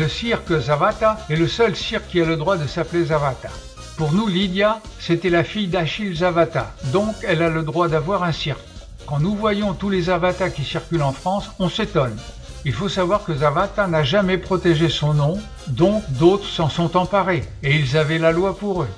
cirque Zavata est le seul cirque qui a le droit de s'appeler Zavata. Pour nous, Lydia, c'était la fille d'Achille Zavata, donc elle a le droit d'avoir un cirque. Quand nous voyons tous les Zavatas qui circulent en France, on s'étonne. Il faut savoir que Zavata n'a jamais protégé son nom, donc d'autres s'en sont emparés, et ils avaient la loi pour eux.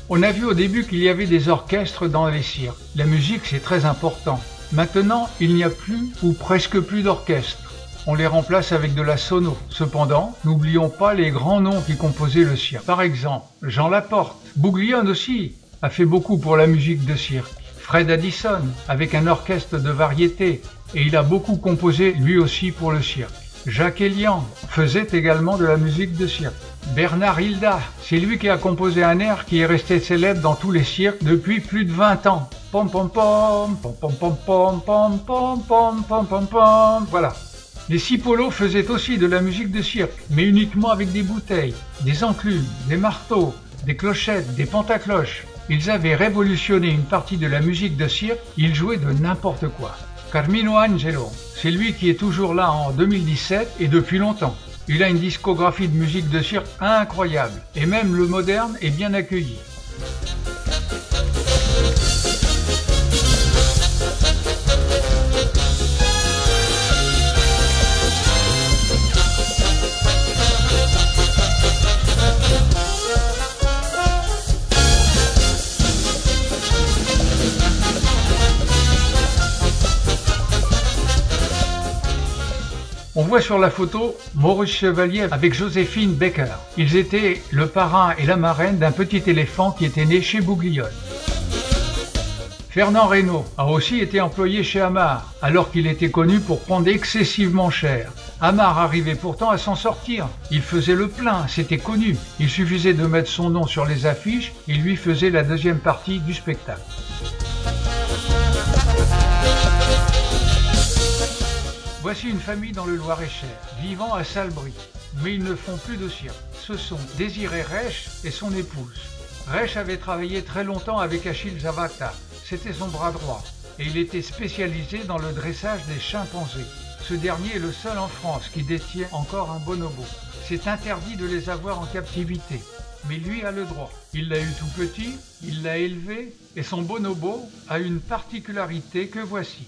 On a vu au début qu'il y avait des orchestres dans les cirques. La musique, c'est très important. Maintenant, il n'y a plus ou presque plus d'orchestres. On les remplace avec de la sono. Cependant, n'oublions pas les grands noms qui composaient le cirque. Par exemple, Jean Laporte. Bouglione aussi a fait beaucoup pour la musique de cirque. Fred Addison, avec un orchestre de variété, et il a beaucoup composé lui aussi pour le cirque. Jacques Elian faisait également de la musique de cirque. Bernard Hilda, c'est lui qui a composé un air qui est resté célèbre dans tous les cirques depuis plus de 20 ans. Pom pom pom, pom pom pom pom pom pom pom pom pom pom. Voilà. Les Cipollot faisaient aussi de la musique de cirque, mais uniquement avec des bouteilles, des enclumes, des marteaux, des clochettes, des pentacloches. Ils avaient révolutionné une partie de la musique de cirque, ils jouaient de n'importe quoi. Carmino Angelo, c'est lui qui est toujours là en 2017 et depuis longtemps. Il a une discographie de musique de cirque incroyable, et même le moderne est bien accueilli. On voit sur la photo Maurice Chevalier avec Joséphine Baker. Ils étaient le parrain et la marraine d'un petit éléphant qui était né chez Bouglione. Fernand Reynaud a aussi été employé chez Amar, alors qu'il était connu pour prendre excessivement cher. Amar arrivait pourtant à s'en sortir. Il faisait le plein, c'était connu. Il suffisait de mettre son nom sur les affiches et lui faisait la deuxième partie du spectacle. Voici une famille dans le Loir-et-Cher, vivant à Salbris, mais ils ne font plus de cirque. Ce sont Désiré Reich et son épouse. Reich avait travaillé très longtemps avec Achille Zavata, c'était son bras droit, et il était spécialisé dans le dressage des chimpanzés. Ce dernier est le seul en France qui détient encore un bonobo. C'est interdit de les avoir en captivité, mais lui a le droit. Il l'a eu tout petit, il l'a élevé, et son bonobo a une particularité que voici.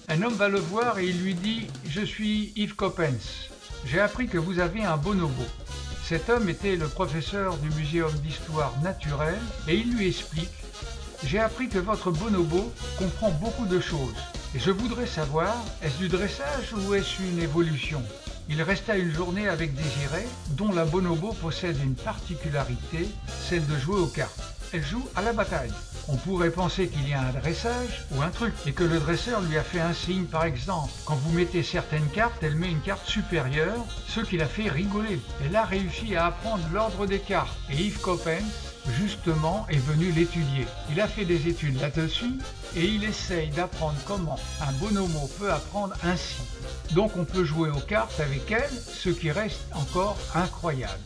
Un homme va le voir et il lui dit « Je suis Yves Coppens. J'ai appris que vous avez un bonobo. » Cet homme était le professeur du Muséum d'Histoire Naturelle et il lui explique « J'ai appris que votre bonobo comprend beaucoup de choses. Et je voudrais savoir, est-ce du dressage ou est-ce une évolution ?» Il resta une journée avec Désiré, dont la bonobo possède une particularité, celle de jouer aux cartes. Elle joue à la bataille. On pourrait penser qu'il y a un dressage ou un truc et que le dresseur lui a fait un signe par exemple. Quand vous mettez certaines cartes, elle met une carte supérieure, ce qui l'a fait rigoler. Elle a réussi à apprendre l'ordre des cartes et Yves Coppens, justement, est venu l'étudier. Il a fait des études là-dessus et il essaye d'apprendre comment un bonobo peut apprendre ainsi. Donc on peut jouer aux cartes avec elle, ce qui reste encore incroyable.